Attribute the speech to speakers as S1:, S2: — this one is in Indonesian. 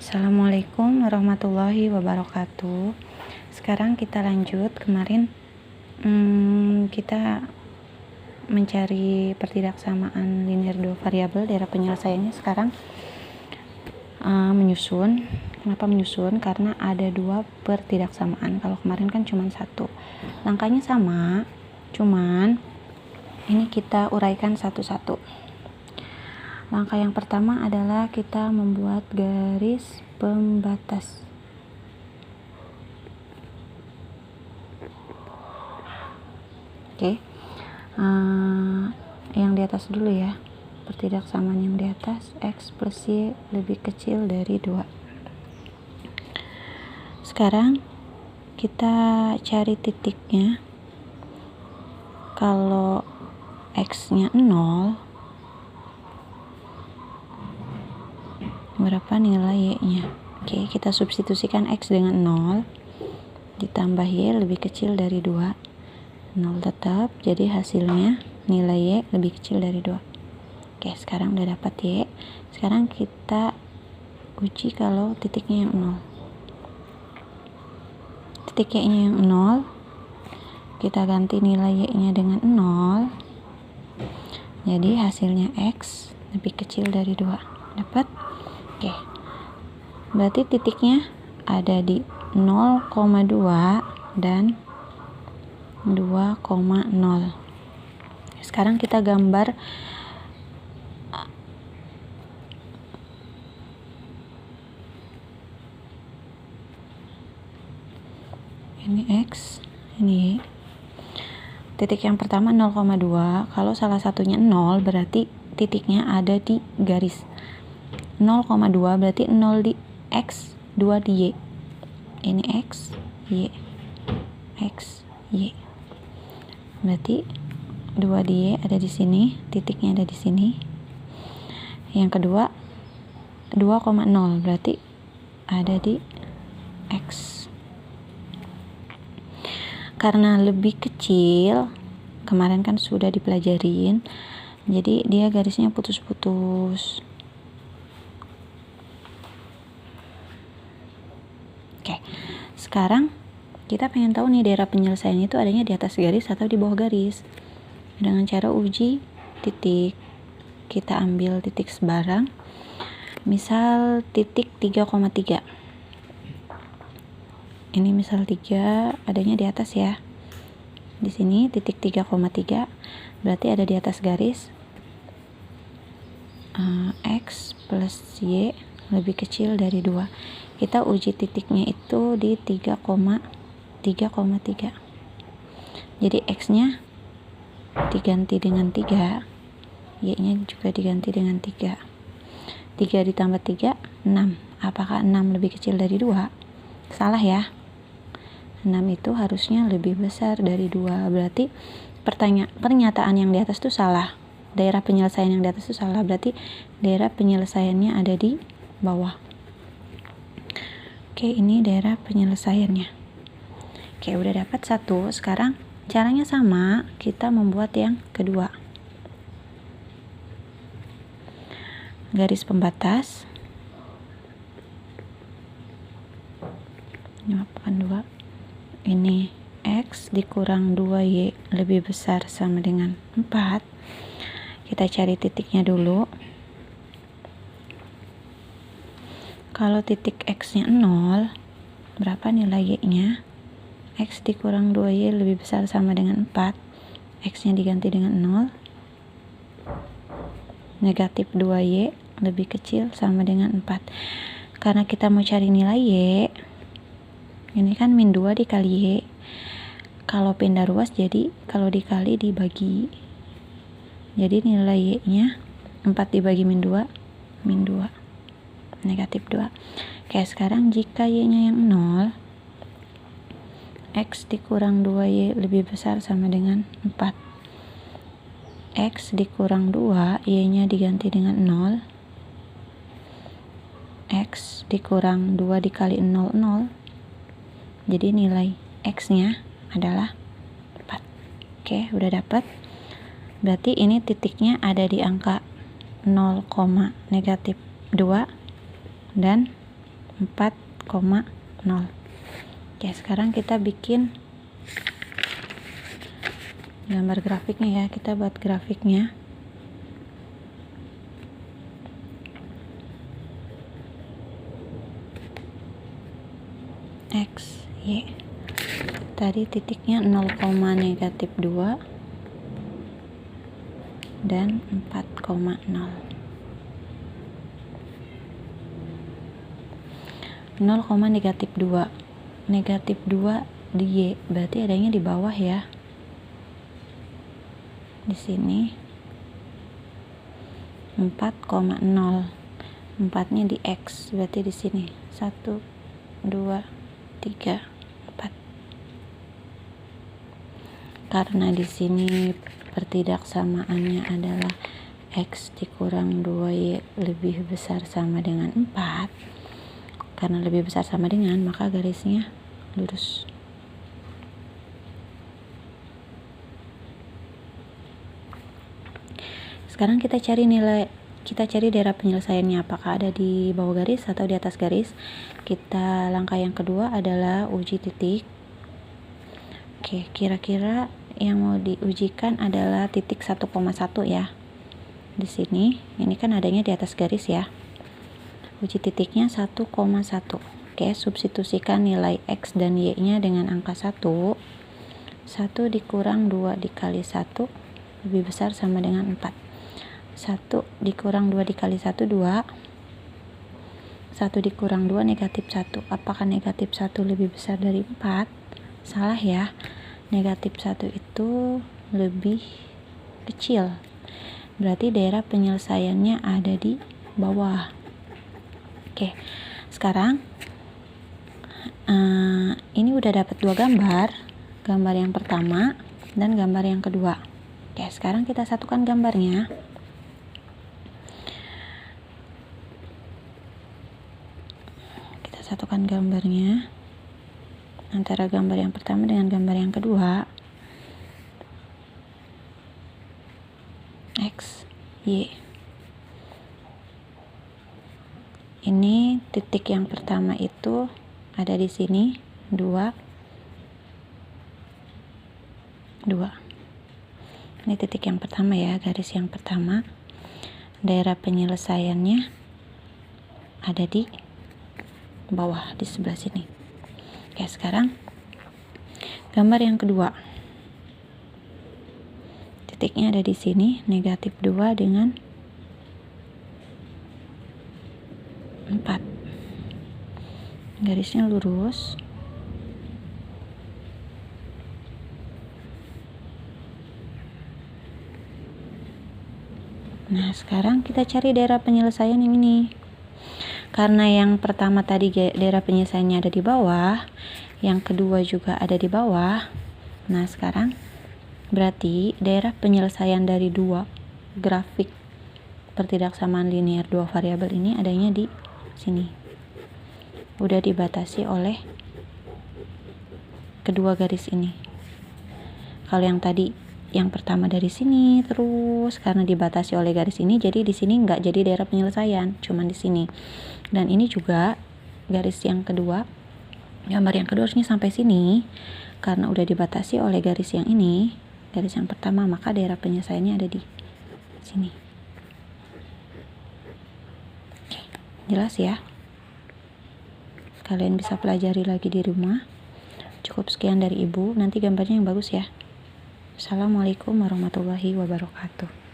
S1: Assalamualaikum warahmatullahi wabarakatuh. Sekarang kita lanjut. Kemarin kita mencari pertidaksamaan linear dua variabel. Daerah penyelesaiannya sekarang menyusun. Kenapa menyusun? Karena ada dua pertidaksamaan. Kalau kemarin kan cuma satu. Langkahnya sama, cuman ini kita uraikan satu-satu. Langkah yang pertama adalah kita membuat garis pembatas. Oke. Yang di atas dulu ya. Pertidaksamaan yang di atas, X plus Y lebih kecil dari 2. Sekarang kita cari titiknya. Kalau X-nya 0, berapa nilai Y-nya? Oke, kita substitusikan X dengan 0 ditambah Y lebih kecil dari 2. 0 tetap, jadi hasilnya nilai Y lebih kecil dari 2. Oke, sekarang udah dapat Y. Sekarang kita uji kalau titiknya yang 0. Titik Y-nya yang 0, kita ganti nilai Y-nya dengan 0. Jadi hasilnya X lebih kecil dari 2. Dapat? Oke. Berarti titiknya ada di 0,2 dan 2,0. Sekarang kita gambar ini X, ini Y. Titik yang pertama 0,2. Kalau salah satunya 0, berarti titiknya ada di garis 0,2, berarti 0 di X, 2 di Y. Ini X, Y. X, Y. Berarti 2 di Y ada di sini, titiknya ada di sini. Yang kedua 2,0, berarti ada di X. Karena lebih kecil, kemarin kan sudah dipelajarin, jadi dia garisnya putus-putus. Oke, sekarang kita pengen tahu nih daerah penyelesaian itu adanya di atas garis atau di bawah garis. Dengan cara uji titik, kita ambil titik sebarang. Misal titik 3,3. Ini misal 3 adanya di atas ya. Di sini titik 3,3 berarti ada di atas garis. X plus Y lebih kecil dari 2. Kita uji titiknya itu di 3,3. Jadi X-nya diganti dengan 3, Y-nya juga diganti dengan 3. 3 ditambah 3, 6. Apakah 6 lebih kecil dari 2? Salah ya. 6 itu harusnya lebih besar dari 2. Berarti pernyataan yang di atas itu salah. Daerah penyelesaian yang di atas itu salah. Berarti daerah penyelesaiannya ada di bawah. Oke, ini daerah penyelesaiannya. Oke, udah dapat satu. Sekarang caranya sama, kita membuat yang kedua. Garis pembatas. Ini 2. Ini X dikurang 2Y lebih besar sama dengan 4. Kita cari titiknya dulu. Kalau titik X-nya 0, berapa nilai Y-nya? X dikurang 2Y lebih besar sama dengan 4. X-nya diganti dengan 0. Negatif 2Y lebih kecil sama dengan 4. Karena kita mau cari nilai Y, ini kan min 2 dikali Y. Kalau pindah ruas, jadi kalau dikali dibagi. Jadi nilai Y-nya 4 dibagi min 2, min 2. Negatif 2. Oke, sekarang jika Y-nya yang 0, X dikurang 2Y lebih besar sama dengan 4. X dikurang 2, Y-nya diganti dengan 0. X dikurang 2 dikali 0, 0. Jadi nilai X-nya adalah 4. Oke, udah dapat. Berarti ini titiknya ada di angka 0, negatif 2 dan 4,0. Oke, sekarang kita bikin gambar grafiknya ya. Kita buat grafiknya. X, Y. Tadi titiknya 0,-2 dan 4,0. 0,-2. Negatif 2 di Y, berarti adanya di bawah ya. Di sini 4,0. 4-nya di X, berarti di sini 1, 2, 3, 4. Karena di sini pertidaksamaannya adalah X dikurang 2Y lebih besar sama dengan 4. Karena lebih besar sama dengan, maka garisnya lurus. Sekarang kita cari daerah penyelesaiannya, apakah ada di bawah garis atau di atas garis. Kita langkah yang kedua adalah uji titik. Oke, kira-kira yang mau diujikan adalah titik 1,1 ya. Di sini, ini kan adanya di atas garis ya. Uji titiknya 1,1. Oke, substitusikan nilai X dan Y-nya dengan angka 1. 1 dikurang 2 dikali 1 lebih besar sama dengan 4. 1 dikurang 2 dikali 1, 2. 1 dikurang 2 negatif 1. Apakah negatif 1 lebih besar dari 4? Salah ya. Negatif 1 itu lebih kecil. Berarti daerah penyelesaiannya ada di bawah. Oke, sekarang ini udah dapat 2 gambar. Gambar yang pertama dan gambar yang kedua. Oke, sekarang kita satukan gambarnya. Kita satukan gambarnya antara gambar yang pertama dengan gambar yang kedua. X, Y. Ini titik yang pertama itu ada di sini 2. Ini titik yang pertama ya, garis yang pertama. Daerah penyelesaiannya ada di bawah, di sebelah sini. Oke, sekarang gambar yang kedua. Titiknya ada di sini, negatif 2 dengan 4. Garisnya lurus. Nah, sekarang kita cari daerah penyelesaian yang ini. Karena yang pertama tadi daerah penyelesaiannya ada di bawah, yang kedua juga ada di bawah. Nah, sekarang berarti daerah penyelesaian dari 2 grafik pertidaksamaan linear 2 variabel ini adanya di sini. Udah dibatasi oleh kedua garis ini. Kalau yang tadi yang pertama dari sini terus, karena dibatasi oleh garis ini, jadi di sini nggak jadi daerah penyelesaian, cuman di sini. Dan ini juga garis yang kedua, gambar yang kedua harusnya sampai sini, karena udah dibatasi oleh garis yang ini, garis yang pertama, maka daerah penyelesaiannya ada di sini. Oke, jelas ya. Kalian bisa pelajari lagi di rumah. Cukup sekian dari Ibu. Nanti gambarnya yang bagus ya. Assalamualaikum warahmatullahi wabarakatuh.